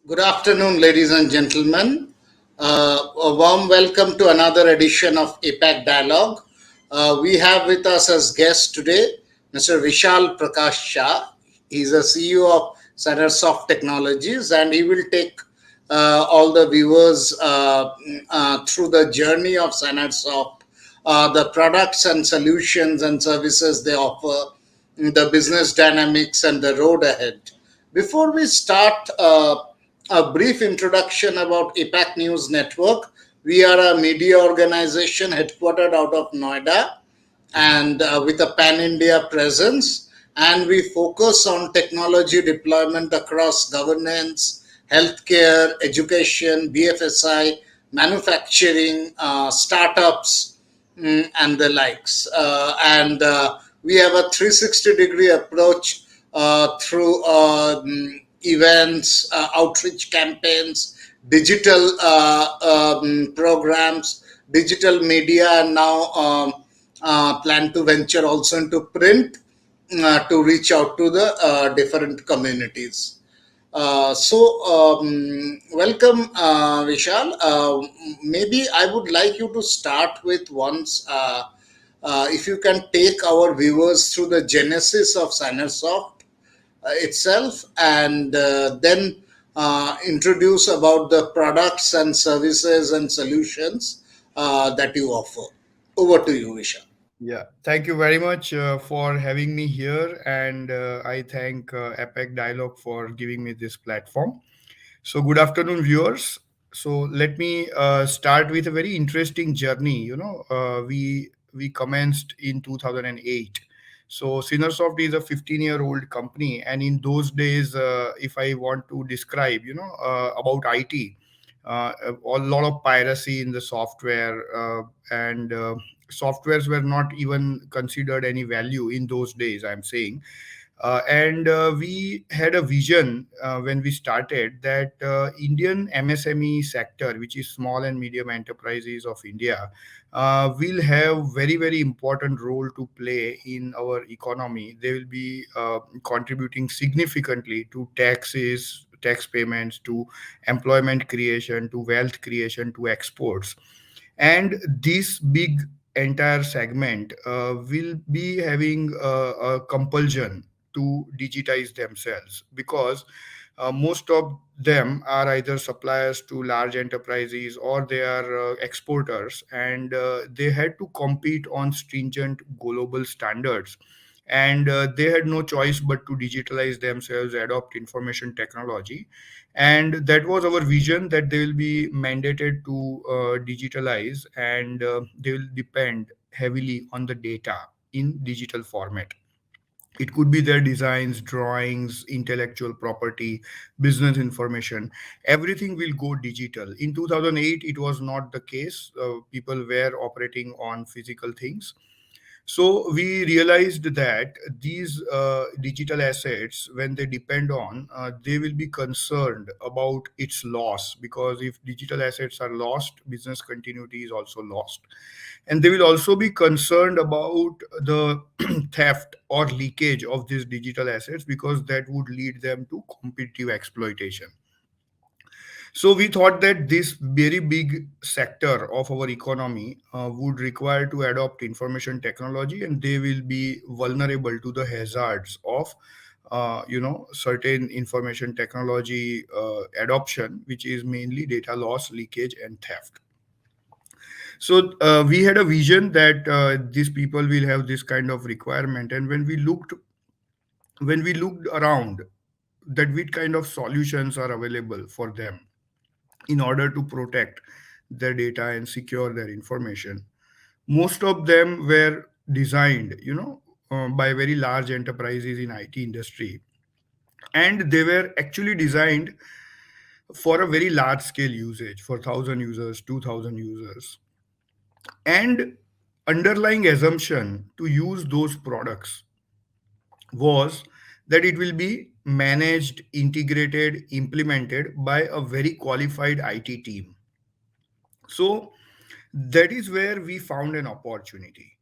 Good afternoon, ladies and gentlemen. A warm welcome to another edition of APAC Dialogue. We have with us as guest today Mr. Vishal Prakash Shah. He's a CEO of Synersoft Technologies, and he will take all the viewers through the journey of Synersoft, the products and solutions and services they offer, the business dynamics, and the road ahead. Before we start, a brief introduction about APAC News Network. We are a media organization headquartered out of Noida and with a pan India presence. And we focus on technology deployment across governance, healthcare, education, BFSI, manufacturing, startups, and the likes. And we have a 360-degree approach through events, outreach campaigns, digital programs, digital media, and now plan to venture also into print to reach out to the different communities. Welcome, Vishal. Maybe I would like you to start with once, if you can take our viewers through the genesis of Synersoft itself, and then introduce about the products and services and solutions that you offer. Over to you, Vishal. Yeah, thank you very much for having me here, and I thank APEC Dialogue for giving me this platform. So, good afternoon, viewers. So, let me start with a very interesting journey. We commenced in 2008. So, Synersoft is a 15-year-old company, and in those days, if I want to describe, about IT, a lot of piracy in the software, and softwares were not even considered any value in those days, I'm saying. And we had a vision when we started that Indian MSME sector, which is small and medium enterprises of India, will have very, very important role to play in our economy. They will be contributing significantly to taxes, tax payments, to employment creation, to wealth creation, to exports. And this big entire segment will be having a compulsion to digitize themselves, because most of them are either suppliers to large enterprises or they are exporters, and they had to compete on stringent global standards, and they had no choice but to digitalize themselves, adopt information technology. And that was our vision, that they will be mandated to digitalize, and they will depend heavily on the data in digital format. It could be their designs, drawings, intellectual property, business information. Everything will go digital. In 2008, it was not the case. People were operating on physical things. So we realized that these digital assets, when they depend on, they will be concerned about its loss, because if digital assets are lost, business continuity is also lost. And they will also be concerned about the theft or leakage of these digital assets, because that would lead them to competitive exploitation. So we thought that this very big sector of our economy would require to adopt information technology, and they will be vulnerable to the hazards of certain information technology adoption, which is mainly data loss, leakage, and theft. So we had a vision that these people will have this kind of requirement, and when we looked around, that what kind of solutions are available for them in order to protect their data and secure their information. Most of them were designed, by very large enterprises in IT industry, and they were actually designed for a very large scale usage, for 1,000 users, 2,000 users. And underlying assumption to use those products was that it will be managed, integrated, implemented by a very qualified IT team. So that is where we found an opportunity.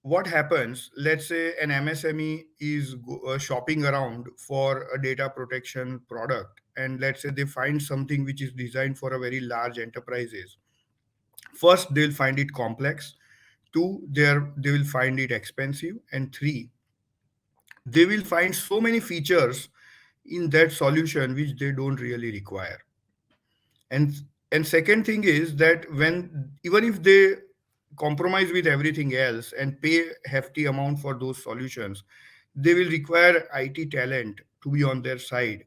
what happens, let's say an MSME is shopping around for a data protection product, and let's say they find something which is designed for a very large enterprises. First, they'll find it complex. Two, they will find it expensive. And three, they will find so many features in that solution which they don't really require. And and second thing is that when even if they compromise with everything else and pay hefty amount for those solutions, they will require IT talent to be on their side.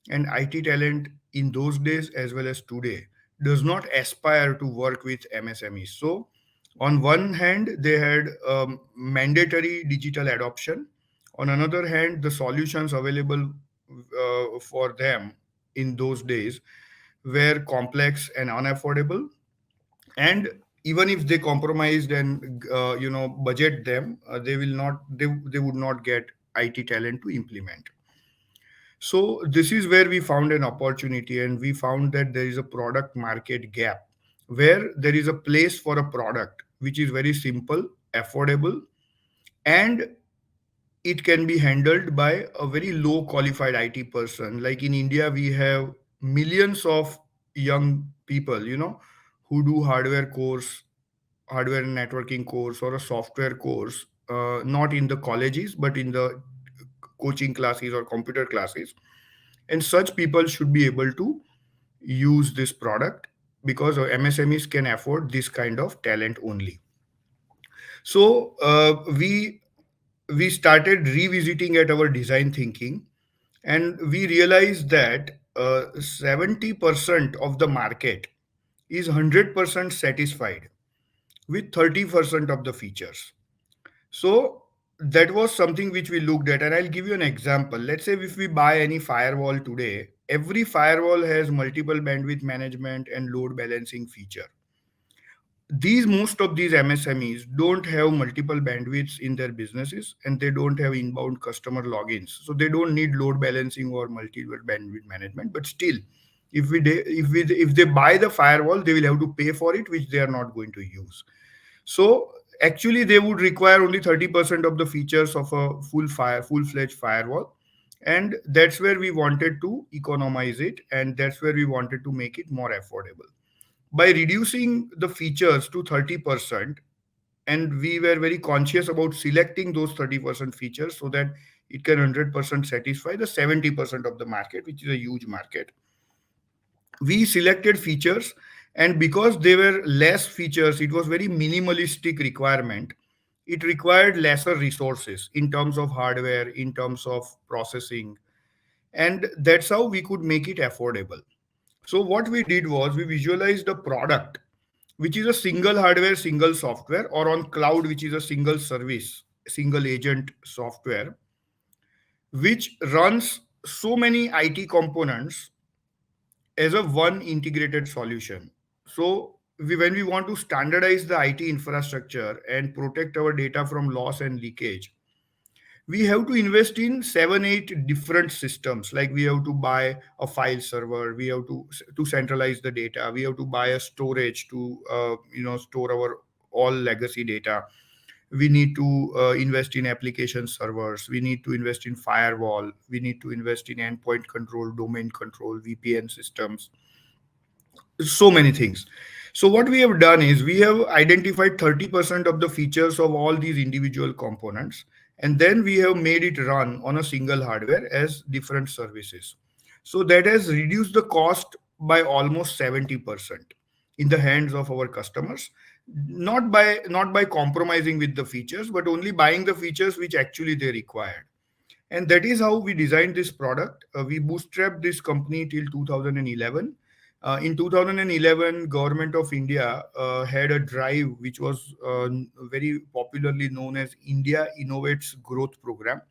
And IT talent in those days as well as today does not aspire to work with MSMEs. So on one hand they had mandatory digital adoption. On another hand, the solutions available for them in those days were complex and unaffordable. And even if they compromised and budget them, they would not get IT talent to implement. So this is where we found an opportunity, and we found that there is a product market gap where there is a place for a product which is very simple, affordable, and it can be handled by a very low qualified IT person. Like in India, we have millions of young people, who do hardware and networking course or a software course, not in the colleges, but in the coaching classes or computer classes. And such people should be able to use this product because MSMEs can afford this kind of talent only. So we started revisiting at our design thinking, and we realized that 70% of the market is 100% satisfied with 30% of the features. So that was something which we looked at, and I'll give you an example. Let's say if we buy any firewall today, every firewall has multiple bandwidth management and load balancing feature. These most of these MSMEs don't have multiple bandwidths in their businesses, and they don't have inbound customer logins, so they don't need load balancing or multiple bandwidth management. But still, if they buy the firewall, they will have to pay for it, which they are not going to use. So actually, they would require only 30% of the features of a full-fledged firewall, and that's where we wanted to economize it, and that's where we wanted to make it more affordable by reducing the features to 30%. And we were very conscious about selecting those 30% features so that it can 100% satisfy the 70% of the market, which is a huge market. We selected features, and because they were less features, it was very minimalistic requirement. It required lesser resources in terms of hardware, in terms of processing, and that's how we could make it affordable. So what we did was we visualized a product which is a single hardware, single software, or on cloud, which is a single service, single agent software, which runs so many IT components as a one integrated solution. So when we want to standardize the IT infrastructure and protect our data from loss and leakage, we have to invest in 7 8 different systems. Like we have to buy a file server, we have to centralize the data, we have to buy a storage to store our all legacy data. We need to invest in application servers, we need to invest in firewall, we need to invest in endpoint control, domain control, VPN systems, so many things. So what we have done is we have identified 30% of the features of all these individual components, and then we have made it run on a single hardware as different services. So that has reduced the cost by almost 70% in the hands of our customers, not by compromising with the features, but only buying the features which actually they required. And that is how we designed this product. We bootstrapped this company till 2011. In 2011, Government of India had a drive which was very popularly known as India Innovates Growth Program,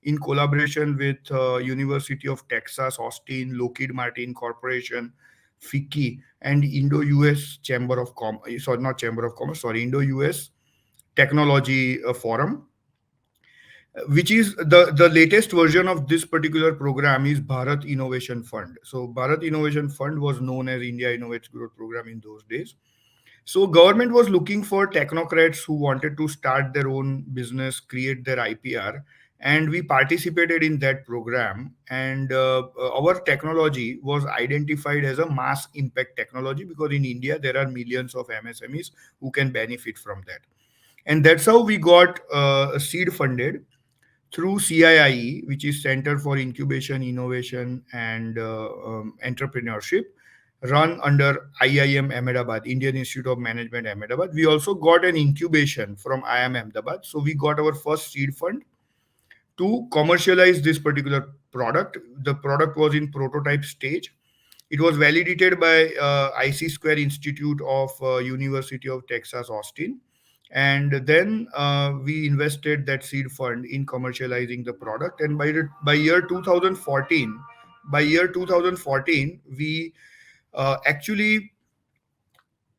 in collaboration with University of Texas Austin, Lockheed Martin Corporation, FICCI, and Indo-US Chamber of Commerce. Sorry, not Chamber of Commerce. Sorry, Indo-US Technology Forum, which is the latest version of this particular program is Bharat Innovation Fund. So Bharat Innovation Fund was known as India Innovates Growth Program in those days. So government was looking for technocrats who wanted to start their own business, create their IPR, and we participated in that program. And our technology was identified as a mass impact technology because in India there are millions of MSMEs who can benefit from that. And that's how we got seed funded through CIIE, which is Center for Incubation, Innovation, and Entrepreneurship, run under IIM Ahmedabad, Indian Institute of Management Ahmedabad. We also got an incubation from IIM Ahmedabad. So we got our first seed fund to commercialize this particular product. The product was in prototype stage. It was validated by IC Square Institute of University of Texas Austin, and then we invested that seed fund in commercializing the product. And by year 2014, we actually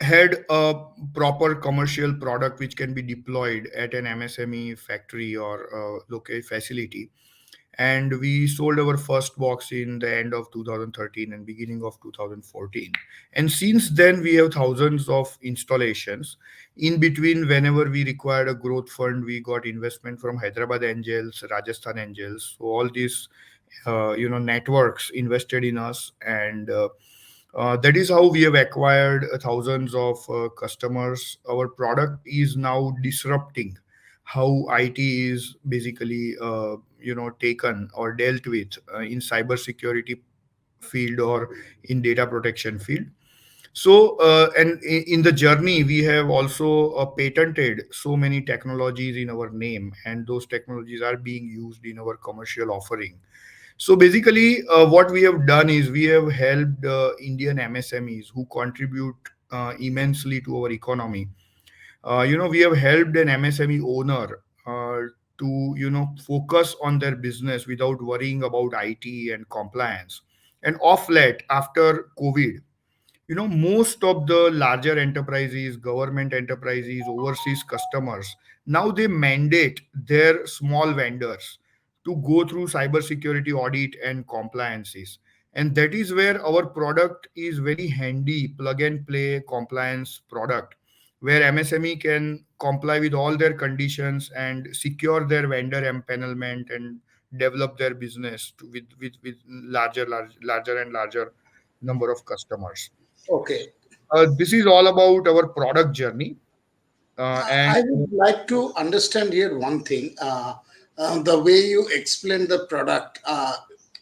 had a proper commercial product which can be deployed at an MSME factory or local facility. And we sold our first box in the end of 2013 and beginning of 2014. And since then we have thousands of installations. In between, whenever we required a growth fund, we got investment from Hyderabad Angels, Rajasthan Angels. So all these networks invested in us. And that is how we have acquired thousands of customers. Our product is now disrupting how IT is basically taken or dealt with in cybersecurity field or in data protection field. So and in the journey we have also patented so many technologies in our name, and those technologies are being used in our commercial offering. So basically, what we have done is we have helped Indian MSMEs who contribute immensely to our economy. We have helped an MSME owner to focus on their business without worrying about IT and compliance. And off late after COVID, most of the larger enterprises, government enterprises, overseas customers, now they mandate their small vendors to go through cybersecurity audit and compliances. And that is where our product is very handy plug and play compliance product, where MSME can comply with all their conditions and secure their vendor empanelment and develop their business with larger and larger number of customers. Okay. This is all about our product journey. And I would like to understand here one thing. The way you explain the product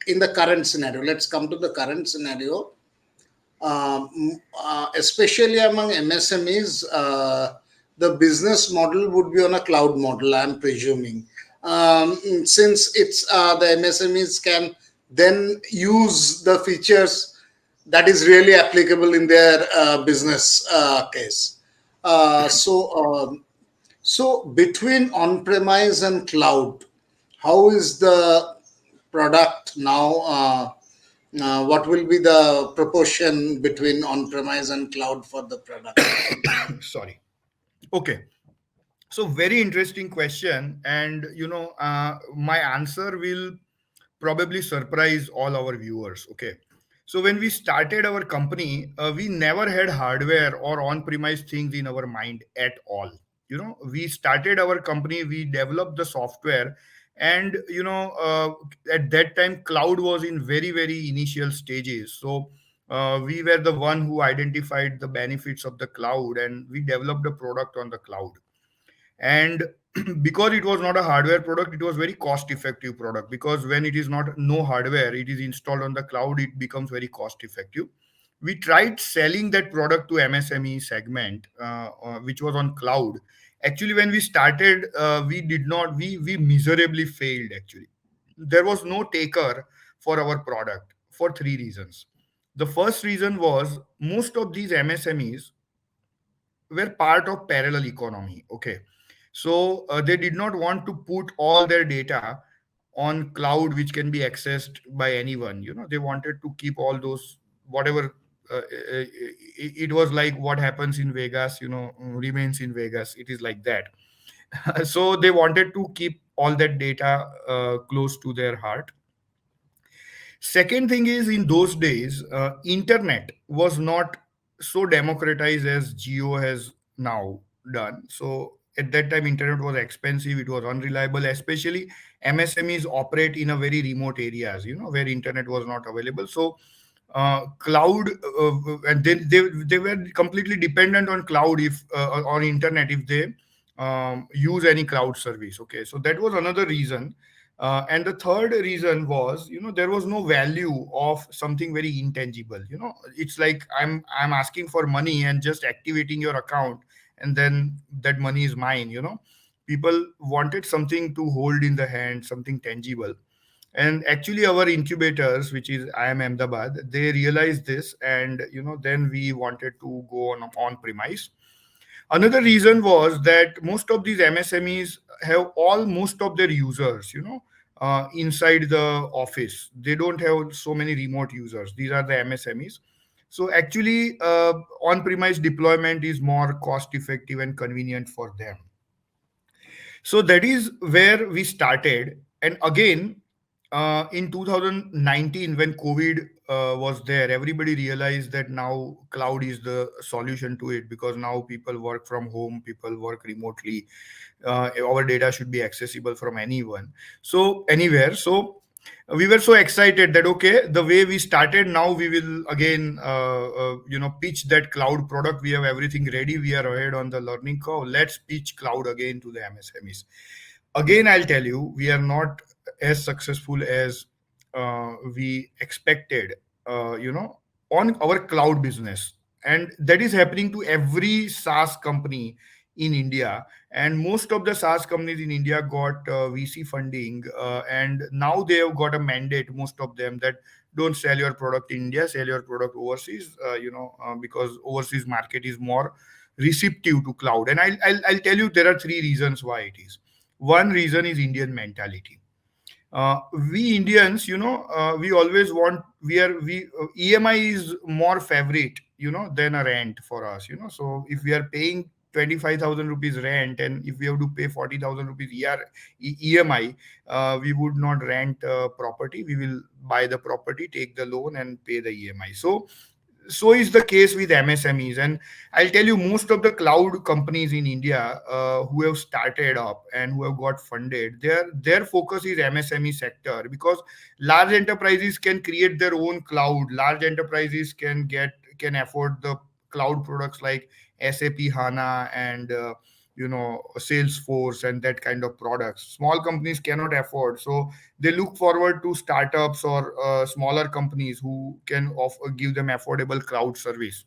in the current scenario. Let's come to the current scenario. Especially among MSMEs, the business model would be on a cloud model, I'm presuming. Since it's the MSMEs can then use the features that is really applicable in their business case. So between on-premise and cloud, how is the product now? What will be the proportion between on-premise and cloud for the product? sorry. Okay. So very interesting question, and my answer will probably surprise all our viewers. Okay. So when we started our company, we never had hardware or on-premise things in our mind at all. We started our company, we developed the software, and at that time, cloud was in very very initial stages. So we were the one who identified the benefits of the cloud, and we developed a product on the cloud. And because it was not a hardware product, it was very cost effective product, because when it is not no hardware, it is installed on the cloud, it becomes very cost effective. We tried selling that product to MSME segment, which was on cloud. Actually, when we started, we did not we miserably failed. Actually, there was no taker for our product for three reasons. The first reason was most of these MSMEs were part of parallel economy. Okay. So they did not want to put all their data on cloud which can be accessed by anyone. They wanted to keep all those whatever. It was like what happens in Vegas, remains in Vegas. It is like that. So they wanted to keep all that data close to their heart. Second thing is, in those days, internet was not so democratized as Geo has now done. So at that time, internet was expensive, it was unreliable, especially MSMEs operate in a very remote areas, where internet was not available. So cloud, and they were completely dependent on cloud, if on internet, if they use any cloud service. Okay, so that was another reason. And the third reason was, there was no value of something very intangible. It's like I'm asking for money and just activating your account, and then that money is mine. People wanted something to hold in the hand, something tangible. And actually our incubators, which is IIM Ahmedabad, they realized this, and then we wanted to go on premise. Another reason was that most of these MSMEs have all most of their users, inside the office. They don't have so many remote users. These are the MSMEs. So actually, on-premise deployment is more cost-effective and convenient for them. So that is where we started. And again, in 2019, when COVID was there, everybody realized that now cloud is the solution to it, because now people work from home, people work remotely. Our data should be accessible from anyone, so anywhere. So we were so excited that, okay, the way we started, now we will again pitch that cloud product. We have everything ready, we are ahead on the learning curve, let's pitch cloud again to the MSMEs. Again, I'll tell you, we are not as successful as we expected, on our cloud business. And that is happening to every SaaS company in India. And most of the SaaS companies in India got VC funding, and now they have got a mandate, most of them, that don't sell your product in India, sell your product overseas, because overseas market is more receptive to cloud. And I'll tell you, there are three reasons why it is. One reason is Indian mentality. We Indians, we always want, EMI is more favorite, than a rent for us. So if we are paying 25,000 rupees rent, and if we have to pay 40,000 rupees year EMI, we would not rent property. We will buy the property, take the loan, and pay the EMI. So is the case with MSMEs. And I'll tell you, most of the cloud companies in India, who have started up and who have got funded, their focus is MSME sector, because large enterprises can create their own cloud. Large enterprises can afford the cloud products like SAP HANA and Salesforce and that kind of products. Small companies cannot afford, so they look forward to startups or smaller companies who can give them affordable cloud service.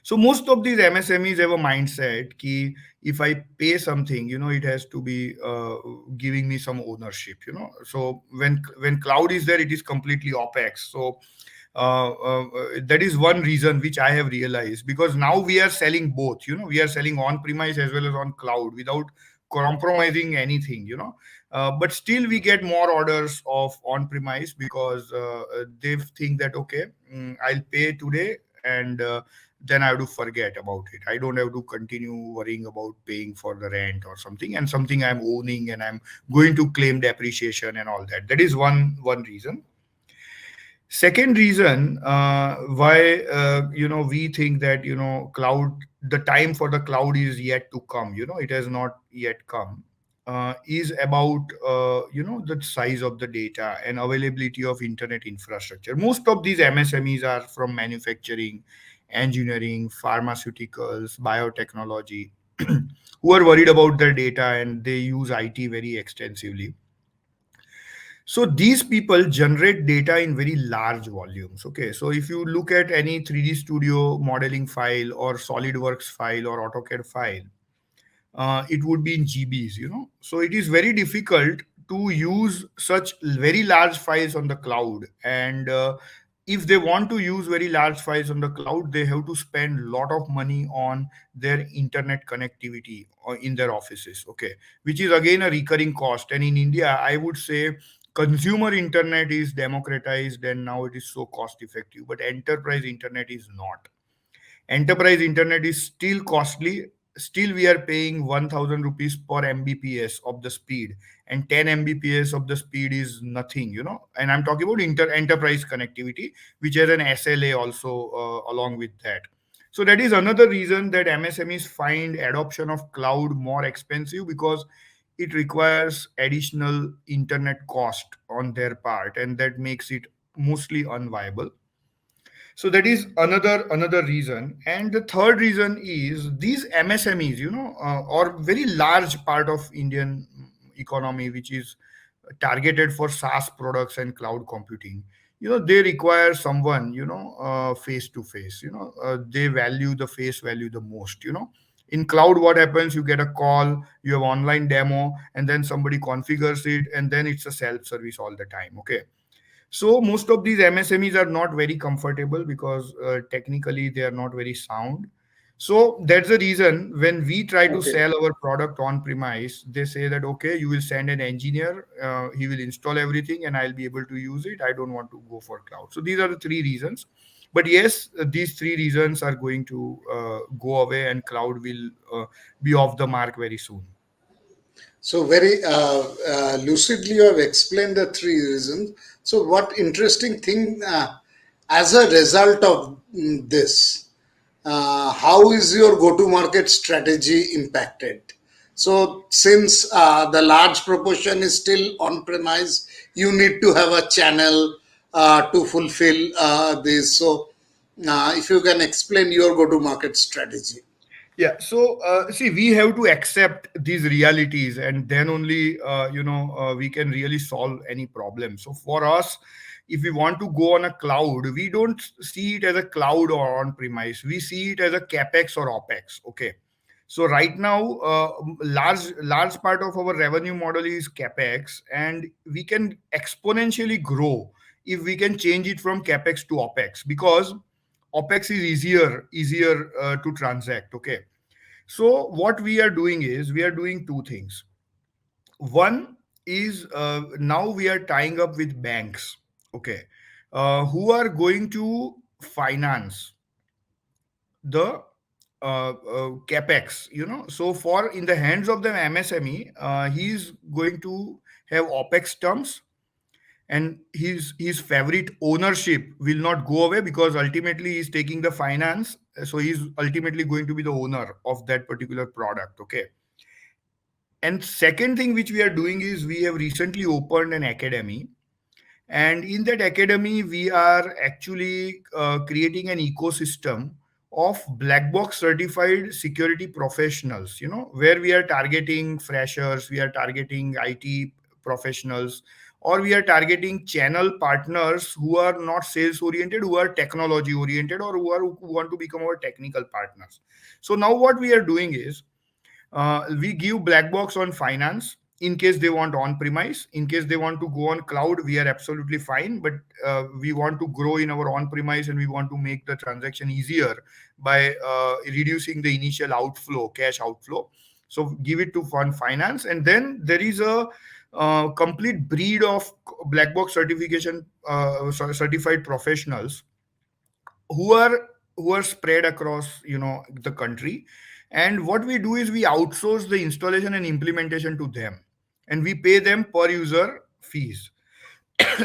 So most of these MSMEs have a mindset ki, if I pay something, it has to be giving me some ownership. So when cloud is there, it is completely OpEx. So that is one reason which I have realized, because now we are selling both. We are selling on premise as well as on cloud without compromising anything. But still we get more orders of on premise, because they think that, okay, I'll pay today, and then I have to forget about it. I don't have to continue worrying about paying for the rent or something, and something I'm owning, and I'm going to claim depreciation and all that. That is one reason. Second reason why we think that cloud, the time for the cloud is yet to come. It has not yet come. Is about the size of the data and availability of internet infrastructure. Most of these MSMEs are from manufacturing, engineering, pharmaceuticals, biotechnology, who are worried about their data, and they use IT very extensively. So these people generate data in very large volumes. Okay, so if you look at any 3D Studio modeling file or SolidWorks file or AutoCAD file, it would be in GBs. So it is very difficult to use such very large files on the cloud. And if they want to use very large files on the cloud, they have to spend a lot of money on their internet connectivity or in their offices. Okay, which is again a recurring cost. And in India, I would say consumer internet is democratized and now it is so cost effective, but enterprise internet is not. Enterprise internet is still costly, still we are paying 1000 rupees per mbps of the speed, and 10 mbps of the speed is nothing, and I'm talking about enterprise connectivity, which has an SLA also along with that. So that is another reason that MSMEs find adoption of cloud more expensive, because it requires additional internet cost on their part, and that makes it mostly unviable. So that is another reason. And the third reason is these MSMEs, or very large part of Indian economy, which is targeted for SaaS products and cloud computing. They require someone, face to face. They value the face value the most. In cloud, what happens? You get a call, you have online demo, and then somebody configures it, and then it's a self service all the time. Okay, so most of these MSMEs are not very comfortable, because technically they are not very sound. So that's the reason when we try to Okay. sell our product on premise, they say that okay, you will send an engineer, he will install everything, and I'll be able to use it. I don't want to go for cloud. So these are the three reasons. But yes, these three reasons are going to go away, and cloud will be off the mark very soon. So very lucidly you have explained the three reasons. So what interesting thing, as a result of this, how is your go-to-market strategy impacted? So since the large proportion is still on-premise, you need to have a channel to fulfill this. So if you can explain your go-to-market strategy. Yeah, so see, we have to accept these realities, and then only we can really solve any problem. So for us, if we want to go on a cloud, we don't see it as a cloud or on premise. We see it as a capex or opex. Okay, so right now, large part of our revenue model is capex, and we can exponentially grow if we can change it from capex to opex, because opex is easier to transact. Okay, so what we are doing is we are doing two things. One is, now we are tying up with banks, okay, who are going to finance the capex. So for in the hands of the MSME, he's going to have opex terms, and his favorite ownership will not go away, because ultimately he's taking the finance, so he's ultimately going to be the owner of that particular product. Okay, and second thing which we are doing is we have recently opened an academy, and in that academy we are actually creating an ecosystem of black box certified security professionals, where we are targeting freshers, we are targeting IT professionals, or we are targeting channel partners who are not sales oriented, who are technology oriented, or who want to become our technical partners. So now what we are doing is, we give black box on finance in case they want on premise. In case they want to go on cloud, we are absolutely fine. But we want to grow in our on premise, and we want to make the transaction easier by reducing the initial outflow, cash outflow. So give it to fund finance, and then there is a complete breed of black box certified professionals who are spread across the country. And what we do is we outsource the installation and implementation to them, and we pay them per user fees.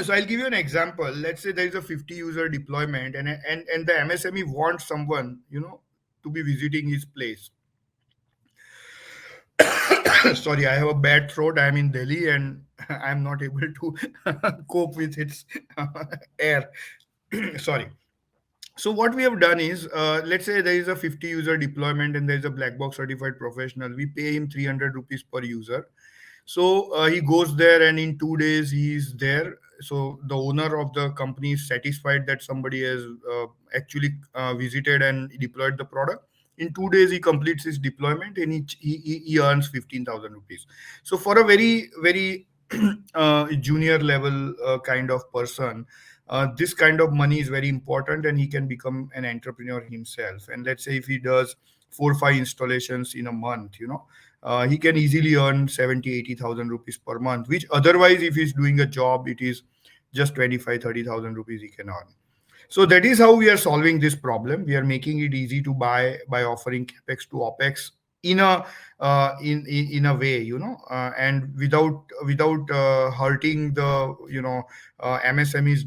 So I'll give you an example. Let's say there is a 50 user deployment, and the MSME wants someone to be visiting his place. Sorry, I have a bad throat. I'm in Delhi, and I'm not able to cope with its air. Sorry. So what we have done is, let's say there is a 50 user deployment, and there is a black box certified professional. We pay him 300 rupees per user. So he goes there, and in 2 days he's there. So the owner of the company is satisfied that somebody has actually visited and deployed the product. In 2 days he completes his deployment, and he earns 15,000 rupees. So for a very junior level kind of person, this kind of money is very important, and he can become an entrepreneur himself. And let's say if he does 4 or 5 installations in a month, he can easily earn 70, 80,000 rupees per month, which otherwise if he's doing a job, it is just 25, 30,000 rupees he can earn. So that is how we are solving this problem. We are making it easy to buy by offering capex to opex in a in a way, and without hurting the MSME's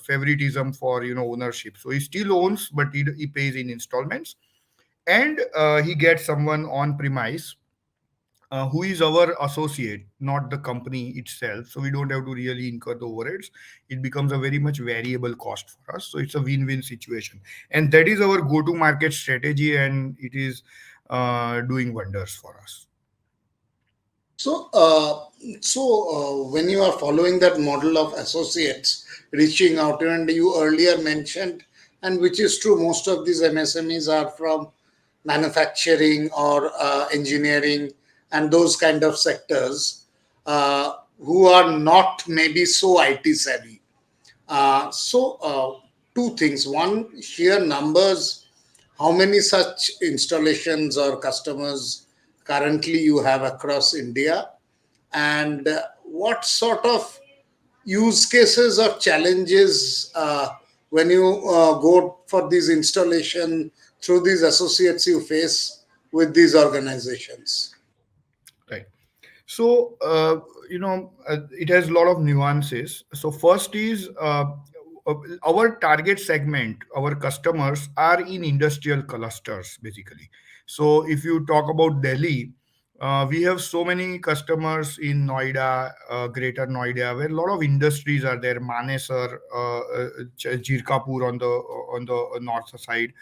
favoritism for ownership. So he still owns, but he pays in installments, and he gets someone on premise who is our associate, not the company itself. So we don't have to really incur the overheads. It becomes a very much variable cost for us. So it's a win-win situation, and that is our go-to-market strategy, and it is doing wonders for us. So, when you are following that model of associates reaching out, and you earlier mentioned, and which is true, most of these MSMEs are from manufacturing or engineering and those kind of sectors, who are not maybe so IT savvy. Two things. One, sheer numbers. How many such installations or customers currently you have across India? And what sort of use cases or challenges, when you go for these installation through these associates, you face with these organizations? Right. So, it has a lot of nuances. So, first is uh, our target segment, our customers are in industrial clusters, basically. So, if you talk about Delhi, we have so many customers in Noida, Greater Noida, where a lot of industries are there. Manesar, Jirkapur on the north side.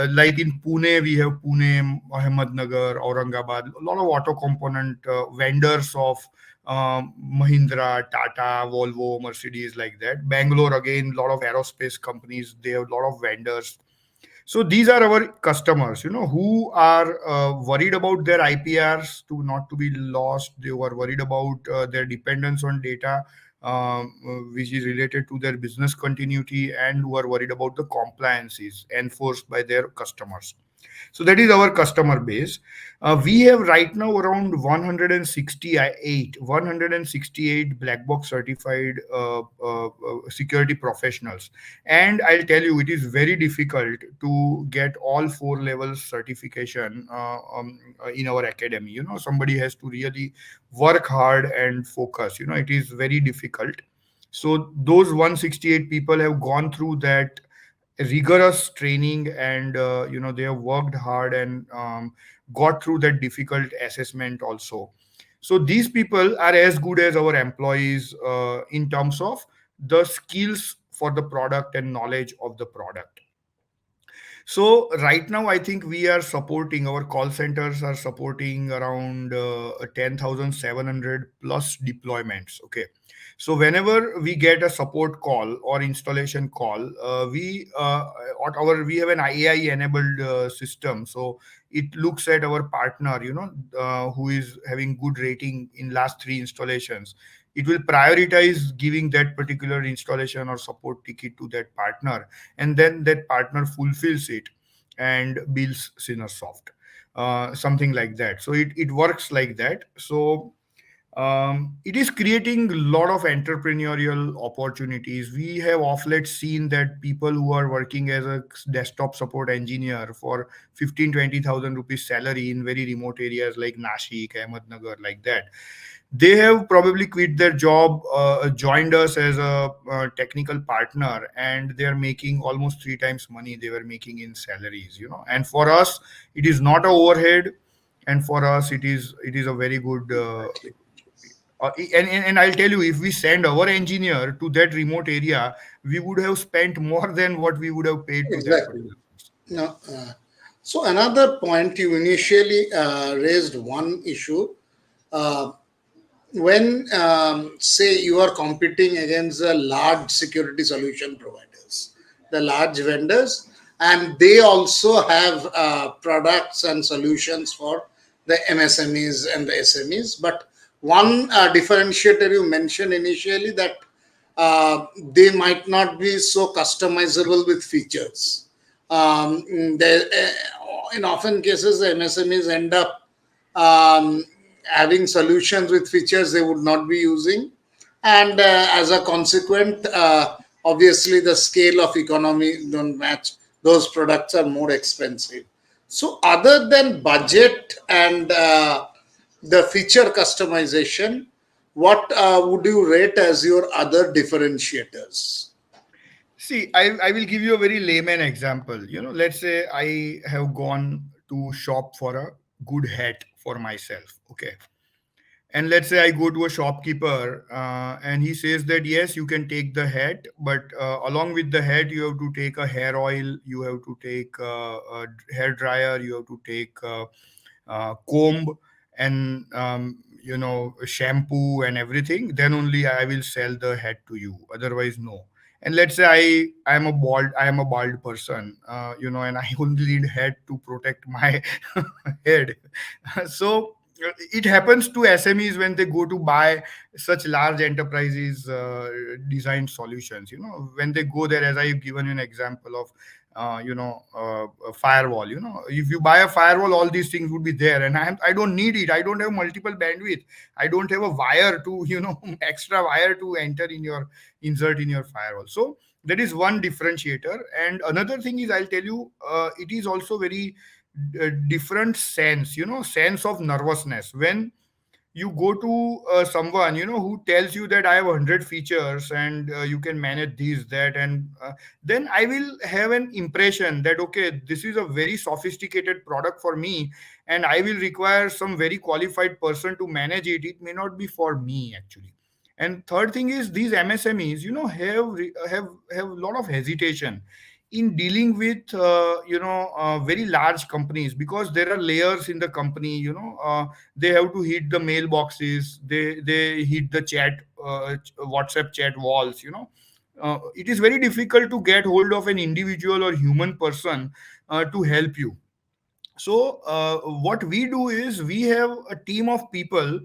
Like in Pune, we have Pune, Ahmednagar, Aurangabad, a lot of auto component vendors of Mahindra, Tata, Volvo, Mercedes, like that. Bangalore, again, a lot of aerospace companies, they have a lot of vendors. So these are our customers, who are worried about their IPRs to not to be lost. They were worried about their dependence on data, which is related to their business continuity, and who are worried about the compliances enforced by their customers. So that is our customer base. We have right now around 168 black box certified security professionals, and I'll tell you, it is very difficult to get all four levels certification in our academy. Somebody has to really work hard and focus. It is very difficult. So those 168 people have gone through that rigorous training, and they have worked hard and got through that difficult assessment also. So these people are as good as our employees in terms of the skills for the product and knowledge of the product. So right now, I think we are supporting, our call centers are supporting around 10,700 plus deployments. Okay. So whenever we get a support call or installation call, we have an AI enabled system. So it looks at our partner, who is having good rating in last three installations. It will prioritize giving that particular installation or support ticket to that partner, and then that partner fulfills it and builds Synersoft, something like that. So it works like that. So it is creating a lot of entrepreneurial opportunities. We have of late seen that people who are working as a desktop support engineer for 15-20,000 rupees salary in very remote areas like Nashik, Ahmednagar, like that, they have probably quit their job, joined us as a technical partner, and they are making almost three times money they were making in salaries. And for us, it is not a overhead, and for us, it is a very good. And I'll tell you, if we send our engineer to that remote area, we would have spent more than what we would have paid to that Exactly. particular person. No, so another point, you initially raised one issue. Uh, when, say, you are competing against the large security solution providers, the large vendors, and they also have products and solutions for the MSMEs and the SMEs. But one differentiator you mentioned initially, that they might not be so customizable with features. In often cases, the MSMEs end up having solutions with features they would not be using, and as a consequent, obviously the scale of economy don't match. Those products are more expensive. So, other than budget and the feature customization, what would you rate as your other differentiators? See, I will give you a very layman example. Let's say I have gone to shop for a good hat for myself. Okay. And let's say I go to a shopkeeper and he says that yes, you can take the hat, but along with the hat, you have to take a hair oil, you have to take a hair dryer, you have to take comb and shampoo and everything. Then only I will sell the hat to you. Otherwise, no. And let's say I am a bald person, and I only need hat to protect my head. So it happens to SMEs when they go to buy such large enterprises designed solutions. When they go there, as I've given you an example of a firewall. If you buy a firewall, all these things would be there, and I don't need it. I don't have multiple bandwidth. I don't have a wire to extra wire to insert in your firewall. So that is one differentiator. And another thing is, I'll tell you, it is also very different sense of nervousness when you go to someone who tells you that I have 100 features and you can manage these that, and then I will have an impression that okay, this is a very sophisticated product for me, and I will require some very qualified person to manage it. It may not be for me actually. And third thing is, these MSMEs have a lot of hesitation in dealing with very large companies, because there are layers in the company. They have to hit the mailboxes, they hit the chat, WhatsApp chat walls. It is very difficult to get hold of an individual or human person to help you. So what we do is, we have a team of people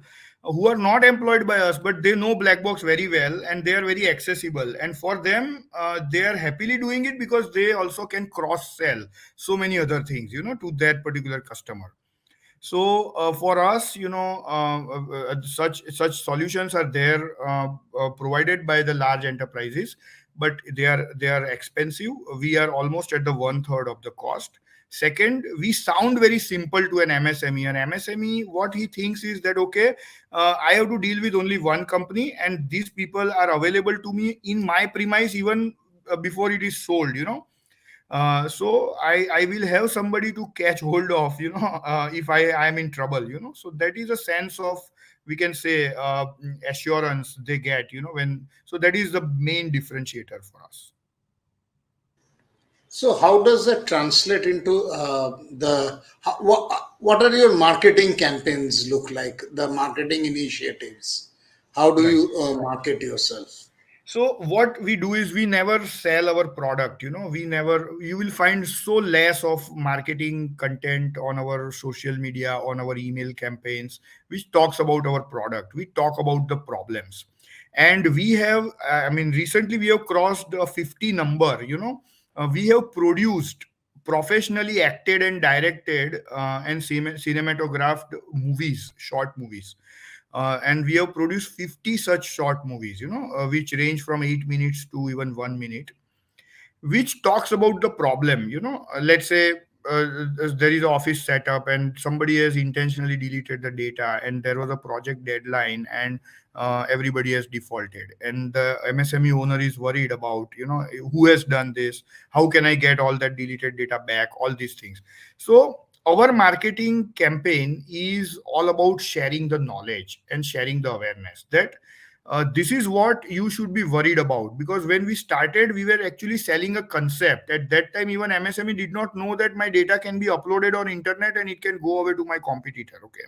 who are not employed by us, but they know BLACKbox very well and they are very accessible, and for them they are happily doing it because they also can cross sell so many other things to that particular customer. So for us, such solutions are there, provided by the large enterprises, but they are expensive. We are almost at the one third of the cost. Second, we sound very simple to an MSME. An MSME, what he thinks is that okay, I have to deal with only one company, and these people are available to me in my premise even before it is sold. So I will have somebody to catch hold of, if I am in trouble. So that is a sense of, we can say, assurance they get, when. So that is the main differentiator for us. So, how does that translate into what are your marketing campaigns look like? The marketing initiatives. How do Right. you market yourself? So what we do is, we never sell our product. You will find so less of marketing content on our social media, on our email campaigns, which talks about our product. We talk about the problems. And we have, recently we have crossed a 50 number. We have produced, professionally acted and directed, and cinematographed movies, short movies, and we have produced 50 such short movies, which range from 8 minutes to even 1 minute, which talks about the problem. Let's say there is an office setup and somebody has intentionally deleted the data, and there was a project deadline, and everybody has defaulted, and the MSME owner is worried about, who has done this, how can I get all that deleted data back, all these things. So our marketing campaign is all about sharing the knowledge and sharing the awareness that this is what you should be worried about. Because when we started, we were actually selling a concept. At that time, even MSME did not know that my data can be uploaded on internet and it can go away to my competitor. Okay.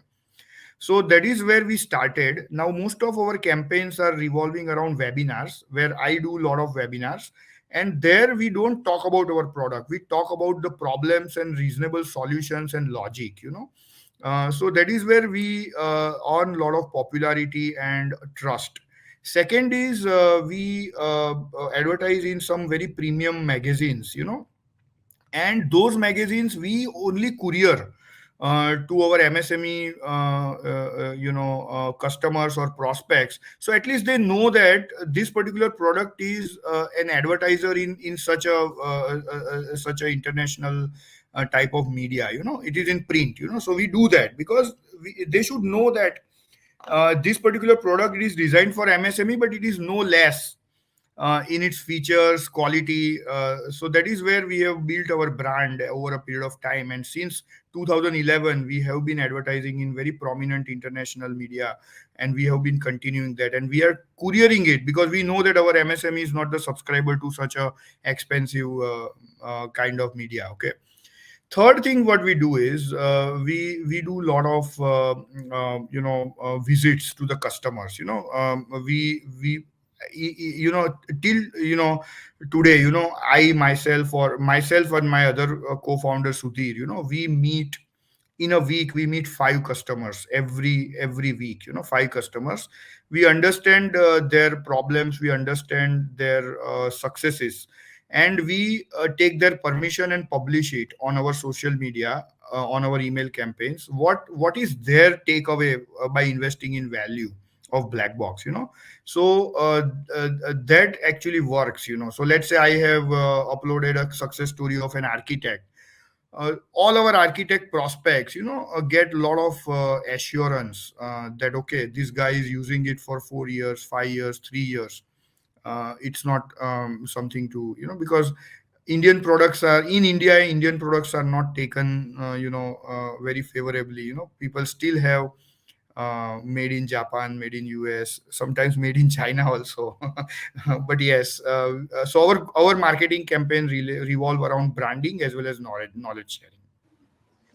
So that is where we started. Now most of our campaigns are revolving around webinars, where I do a lot of webinars, and there we don't talk about our product, we talk about the problems and reasonable solutions and logic. So that is where we earn a lot of popularity and trust. Second is, we advertise in some very premium magazines, and those magazines we only courier to our MSME customers or prospects, so at least they know that this particular product is an advertiser in such a international type of media. It is in print. So we do that because they should know that this particular product is designed for MSME, but it is no less in its features, quality. So that is where we have built our brand over a period of time. And since 2011, we have been advertising in very prominent international media, and we have been continuing that. And we are couriering it because we know that our MSME is not the subscriber to such a expensive kind of media. Okay. Third thing what we do is we do a lot of visits to the customers. Till today, I myself and my other co-founder Sudhir, we meet in a week. We meet five customers every week. Five customers. We understand their problems, we understand their successes, and we take their permission and publish it on our social media, on our email campaigns. What is their takeaway by investing in value of BLACKbox? So that actually works. So let's say I have uploaded a success story of an architect. All our architect prospects, get a lot of assurance that okay, this guy is using it for 4 years, 5 years, 3 years. It's not something to, because Indian products are not taken very favorably. People still have made in Japan, made in US, sometimes made in China also. But yes, so our marketing campaign revolve around branding as well as knowledge sharing.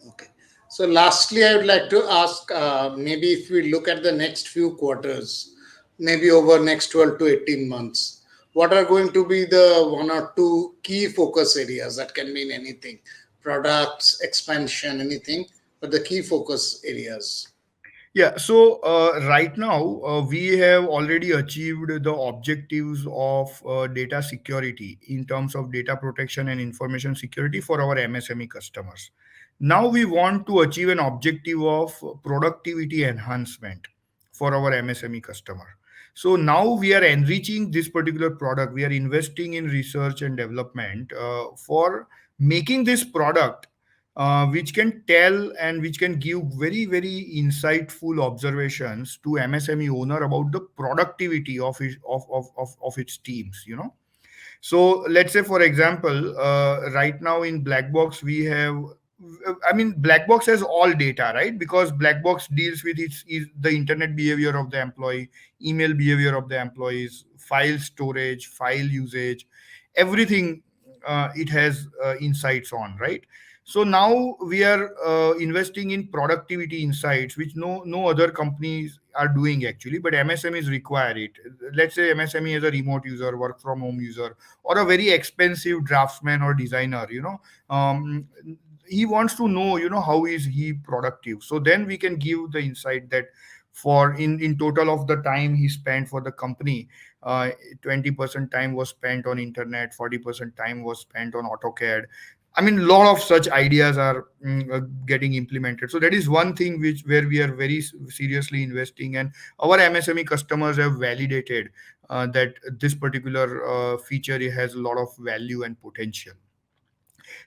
Okay. So, lastly, I would like to ask, maybe if we look at the next few quarters, maybe over next 12 to 18 months, what are going to be the one or two key focus areas? That can mean anything, products, expansion, anything, but the key focus areas. Yeah, so right now we have already achieved the objectives of data security in terms of data protection and information security for our MSME customers. Now we want to achieve an objective of productivity enhancement for our MSME customer. So now we are enriching this particular product. We are investing in research and development for making this product which can tell and which can give very very insightful observations to MSME owner about the productivity of its teams. So let's say, for example, right now in BLACKbox we have, I mean, BLACKbox has all data, right? Because BLACKbox deals with is the internet behavior of the employee, email behavior of the employees, file storage, file usage, everything. It has insights on, right? So now we are investing in productivity insights, which no other companies are doing actually, but MSMEs require it. Let's say MSME is a remote user, work from home user, or a very expensive draftsman or designer. He wants to know, how is he productive. So then we can give the insight that for in total of the time he spent for the company, 20% time was spent on internet, 40% time was spent on AutoCAD. I mean, a lot of such ideas are getting implemented. So that is one thing which where we are very seriously investing, and our MSME customers have validated that this particular feature has a lot of value and potential.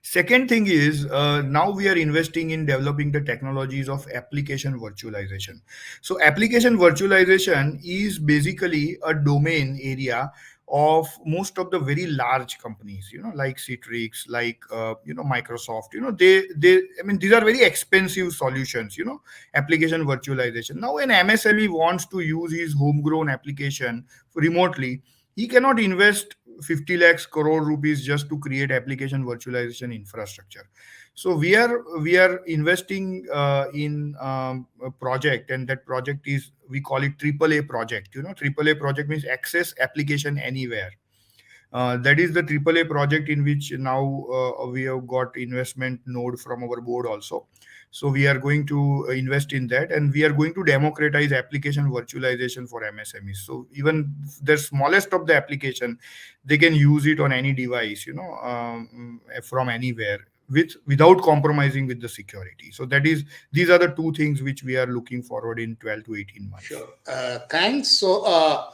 Second thing is, now we are investing in developing the technologies of application virtualization. So application virtualization is basically a domain area of most of the very large companies, like Citrix, like Microsoft. I mean, these are very expensive solutions. Application virtualization. Now, an MSME wants to use his homegrown application remotely. He cannot invest 50 lakhs crore rupees just to create application virtualization infrastructure. So we are investing in a project, and that project is, we call it AAA project. AAA project means access application anywhere. That is the AAA project in which now we have got investment node from our board also. So we are going to invest in that, and we are going to democratize application virtualization for MSMEs. So even the smallest of the application, they can use it on any device, from anywhere without compromising with the security. So that is, these are the two things which we are looking forward in 12 to 18 months. Sure. Thanks. So,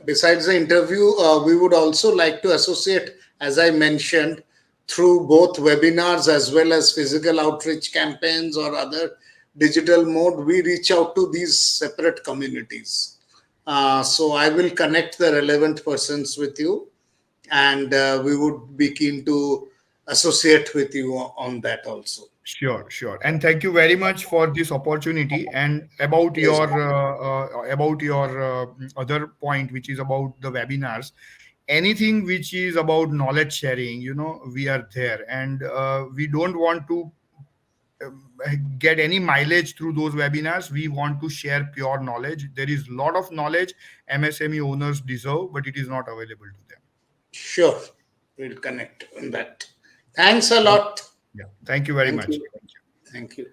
besides the interview, we would also like to associate, as I mentioned, through both webinars as well as physical outreach campaigns or other digital mode, we reach out to these separate communities. So I will connect the relevant persons with you, and we would be keen to associate with you on that also. Sure, sure. And thank you very much for this opportunity. And Pleasure. about your other point, which is about the webinars, anything which is about knowledge sharing, we are there, and we don't want to get any mileage through those webinars. We want to share pure knowledge. There is a lot of knowledge MSME owners deserve, but it is not available to them. Sure, we'll connect on that. Thanks a Thank- lot. Yeah. Thank you very Thank much. you. Thank you. Thank you.